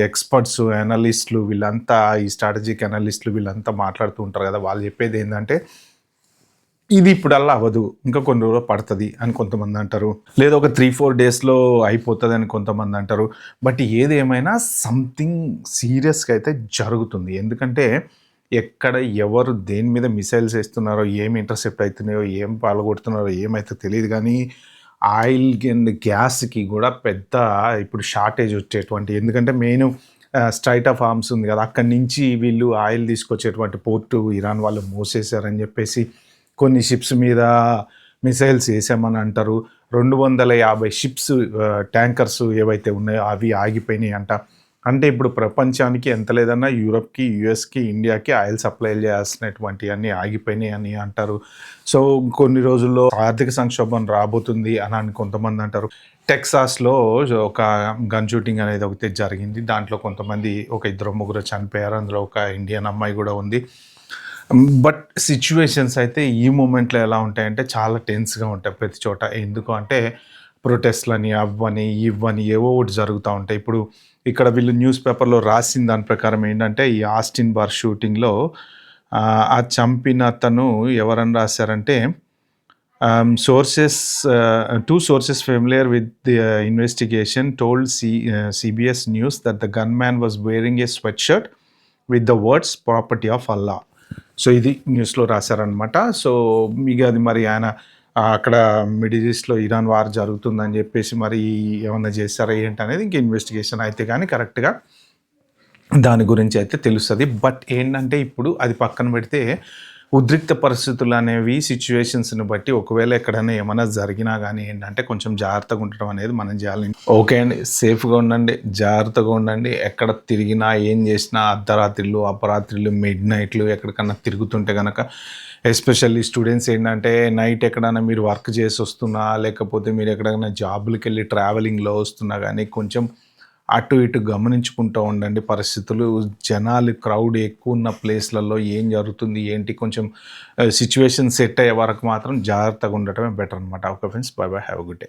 Experts, అనలిస్ట్‌లు వీళ్ళంతా ఈ strategic అనలిస్ట్‌లు వీళ్ళంతా మాట్లాడుతూ ఉంటారు గదా! వాళ్ళు జెప్పేదేందంటే, ఇది ఇప్పుడల్లా అవ్వదు. ఇంకా కొన్ని రోజులు పడతది అని కొంతమందంటారు. లేదా ఒక 3, 4 డేస్‌లో అయిపోతదని కొంతమందంటారు. బట్ ఏదేమైనా సంథింగ్ సీరియస్‌గా అయితే జరుగుతుంది. ఎందుకంటే, ఎక్కడ ఎవరు దేని మీద మిసైల్స్ ఏస్తున్నారో, ఏం ఇంటర్సెప్ట్ అయితున్నాయో, ఏం పగలగొడుతున్నారో ఏమైతే తెలీదు గానీ, ఆయిల్ అండ్ గ్యాస్‌కి గూడా పెద్ద ఇప్పుడు షార్టేజ్ వచ్చేటువంటి ఎందుకంటే మెయిను స్ట్రైట్ ఆఫ్ హార్మ్స్ ఉంది గదా! అక్కడి నుంచి వీళ్ళు ఆయిల్ తీసుకొచ్చేటువంటి పోర్టు ఇరాన్ వాళ్ళు మూసేశారని జెప్పేసి కొన్ని షిప్స్ మీద మిసైల్స్ ఏసామని అంటారు. 250 షిప్స్ ట్యాంకర్స్ ఏవైతే ఉన్నాయో అవి ఆగిపోయినాయంట. అంటే ఇప్పుడు ప్రపంచానికి ఎంత లేదన్నా యూరప్‌కి, యూఎస్‌కి, ఇండియాకి ఆయిల్ సప్లైలు చేయాల్సినటువంటియన్నీ ఆగిపోయినాయని అంటారు. సో, కొన్ని రోజుల్లో ఆర్థిక సంక్షోభం రాబోతుంది అని కొంతమందంటారు. టెక్సాస్‌లో ఒక గన్ షూటింగ్ అనేది ఒకటి జరిగింది. దాంట్లో కొంతమంది ఒక ఇద్దరో, ముగ్గురో చనిపోయారు. అందులో ఒక ఇండియన్ అమ్మాయి గూడా ఉంది. బట్ సిట్యుయేషన్స్ అయితే ఈ మూమెంట్‌లో ఎలా ఉంటాయంటే చాలా టెన్స్‌గా ఉంటాయి ప్రతి చోట. ఎందుకు అంటే ప్రొటెస్ట్‌లని, అవ్వని, ఇవ్వని ఏవో ఒకటి జరుగుతా ఉంటాయి. ఇప్పుడు ఇక్కడ వీళ్ళు న్యూస్ పేపర్‌లో రాసిన దాని ప్రకారం ఏంటంటే ఈ ఆస్టిన్ బార్ షూటింగ్‌లో ఆ చంపిన అతను ఎవరని రాసారంటే sources 2 sources familiar with the investigation told CBS News that the gunman was wearing a sweatshirt with the words "Property of Allah." So, ఇది న్యూస్‌లో రాశారనమాట. సో, ఇగ అది మరి ఆయన అక్కడ మిడిల్ ఈస్ట్‌లో ఇరాన్ వార్ జరుగుతుందని జెప్పేసి మరి ఏమన్నా చేశారా ఏంటనేది ఇంక ఇన్వెస్టిగేషన్ అయితే గానీ కరెక్ట్‌గా దాని గురించి అయితే తెలుస్తది. బట్ ఏంటంటే ఇప్పుడు అది పక్కన పెడితే ఉద్రిక్త పరిస్థితులు అనేవి సిట్యుయేషన్స్‌ని బట్టి ఒకవేళ ఎక్కడైనా ఏమన్నా జరిగినా గానీ ఏంటంటే కొంచెం జాగ్రత్తగా ఉండటం అనేది మనం చేయాలి. ఓకే అండి. సేఫ్‌గా ఉండండి. జాగ్రత్తగా ఉండండి. ఎక్కడ తిరిగినా, ఏం చేసినా అర్ధరాత్రులు, అపరాత్రులు, మిడ్ నైట్‌లు ఎక్కడికన్నా తిరుగుతుంటే గనక ఎస్పెషల్లీ స్టూడెంట్స్ ఏంటంటే నైట్ ఎక్కడైనా మీరు వర్క్ చేసి వస్తున్నా, లేకపోతే మీరు ఎక్కడైనా జాబులకెళ్ళి ట్రావెలింగ్‌లో వస్తున్నా గానీ కొంచెం అటు ఇటు గమనించుకుంటూ ఉండండి పరిస్థితులు. జనాలు క్రౌడ్ ఎక్కువున్న ప్లేస్‌లలో ఏం జరుగుతుంది, ఏంటి కొంచెం సిట్యుయేషన్ సెట్ అయ్యే వరకు మాత్రం జాగ్రత్తగా ఉండటమే బెటర్ అనమాట. Okay friends. By by. Have a good day.